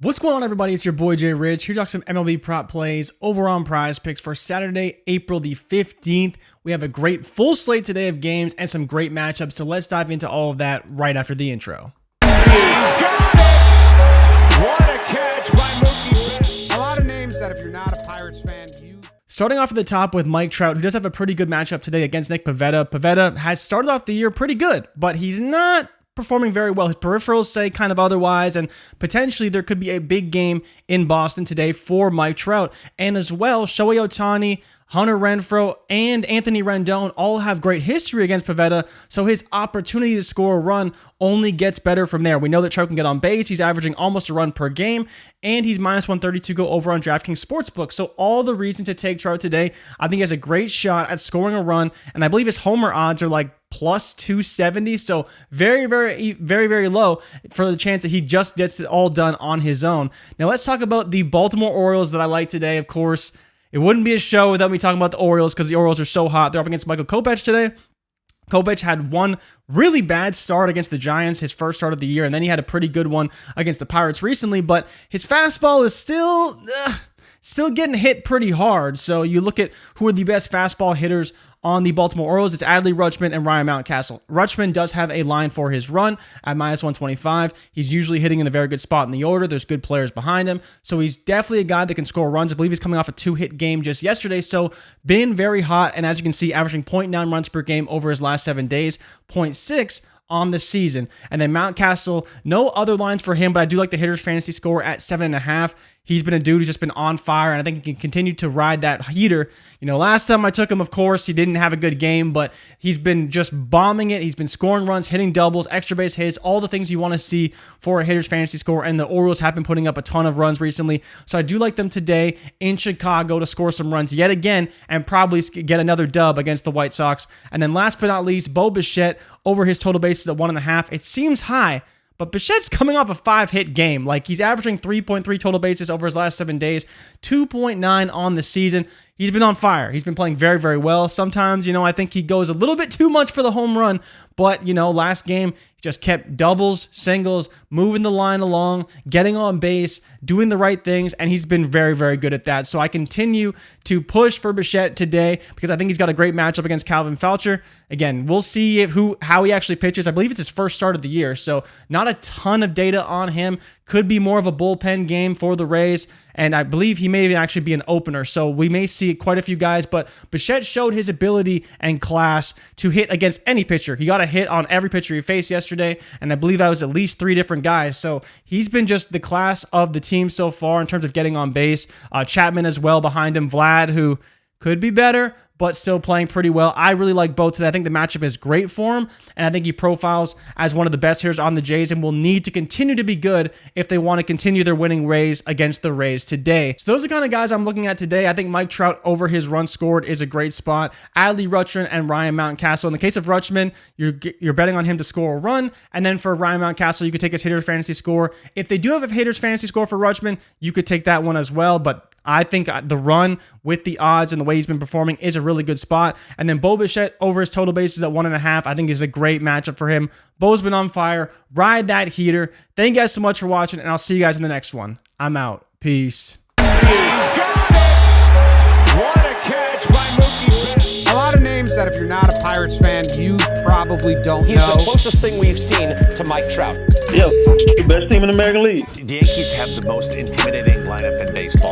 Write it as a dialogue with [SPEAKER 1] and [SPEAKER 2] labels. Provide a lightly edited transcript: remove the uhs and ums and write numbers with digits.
[SPEAKER 1] What's going on, everybody? It's your boy Jay Rich here to talk some MLB prop plays over on Prizepicks for Saturday, April the 15th. We have a great full slate today of games and some great matchups, so let's dive into all of that right after the intro.
[SPEAKER 2] He's got it! What a catch by Mookie Betts.
[SPEAKER 3] A lot of names that if you're not a Pirates fan,
[SPEAKER 1] Starting off at the top with Mike Trout, who does have a pretty good matchup today against Nick Pivetta. Pivetta has started off the year pretty good, but he's not performing very well. His peripherals say kind of otherwise, and potentially there could be a big game in Boston today for Mike Trout. And as well, Shohei Ohtani, Hunter Renfroe, and Anthony Rendon all have great history against Pivetta, so his opportunity to score a run only gets better from there. We know that Trout can get on base. He's averaging almost a run per game, and he's minus 132 go over on DraftKings Sportsbook. So all the reason to take Trout today. I think he has a great shot at scoring a run, and I believe his homer odds are like plus 270, so very low for the chance that he just gets it all done on his own. Now let's talk about the Baltimore Orioles that I like today. Of course, it wouldn't be a show without me talking about the Orioles because the Orioles are so hot. They're up against Michael Kopech today. Kopech had one really bad start against the Giants, his first start of the year, and then he had a pretty good one against the Pirates recently, but his fastball is still getting hit pretty hard. So you look at who are the best fastball hitters on the Baltimore Orioles. It's Adley Rutschman and Ryan Mountcastle. Rutschman does have a line for his run at minus 125. He's usually hitting in a very good spot in the order. There's good players behind him. So he's definitely a guy that can score runs. I believe he's coming off a 2-hit game just yesterday. So been very hot. And as you can see, averaging 0.9 runs per game over his last 7 days, 0.6 on the season. And then Mountcastle, no other lines for him, but I do like the hitter's fantasy score at 7.5. He's been a dude who's just been on fire, and I think he can continue to ride that heater. You know, last time I took him, of course, he didn't have a good game, but he's been just bombing it. He's been scoring runs, hitting doubles, extra base hits, all the things you want to see for a hitter's fantasy score, and the Orioles have been putting up a ton of runs recently, so I do like them today in Chicago to score some runs yet again and probably get another dub against the White Sox. And then last but not least, Bo Bichette over his total bases at 1.5. It seems high, but Bichette's coming off a 5-hit game. Like, he's averaging 3.3 total bases over his last 7 days, 2.9 on the season. He's been on fire. He's been playing very well. Sometimes, I think he goes a little bit too much for the home run, but, last game, he just kept doubles, singles, moving the line along, getting on base, doing the right things, and he's been very good at that. So I continue to push for Bichette today because I think he's got a great matchup against Calvin Foucher. Again, we'll see how he actually pitches. I believe it's his first start of the year, so not a ton of data on him. Could be more of a bullpen game for the Rays, and I believe he may actually be an opener, so we may see quite a few guys, but Bichette showed his ability and class to hit against any pitcher. He got a hit on every pitcher he faced yesterday, and I believe that was at least 3 different guys, so he's been just the class of the team so far in terms of getting on base. Chapman as well behind him, Vlad, who could be better, but still playing pretty well. I really like both today. I think the matchup is great for him, and I think he profiles as one of the best hitters on the Jays and will need to continue to be good if they want to continue their winning ways against the Rays today. So those are the kind of guys I'm looking at today. I think Mike Trout over his run scored is a great spot. Adley Rutschman and Ryan Mountcastle. In the case of Rutschman, you're betting on him to score a run, and then for Ryan Mountcastle, you could take his hitter's fantasy score. If they do have a hitter's fantasy score for Rutschman, you could take that one as well, but I think the run with the odds and the way he's been performing is a really good spot. And then Bo Bichette over his total bases at 1.5, I think is a great matchup for him. Bo's been on fire. Ride that heater. Thank you guys so much for watching, and I'll see you guys in the next one. I'm out. Peace.
[SPEAKER 2] He's got it! What a catch by Mookie Betts.
[SPEAKER 3] a lot of names that if you're not a Pirates fan, you probably don't
[SPEAKER 4] He's
[SPEAKER 3] know.
[SPEAKER 4] the closest thing we've seen to Mike Trout.
[SPEAKER 5] Yeah, the best team in the American League.
[SPEAKER 6] The Yankees have the most intimidating lineup in baseball.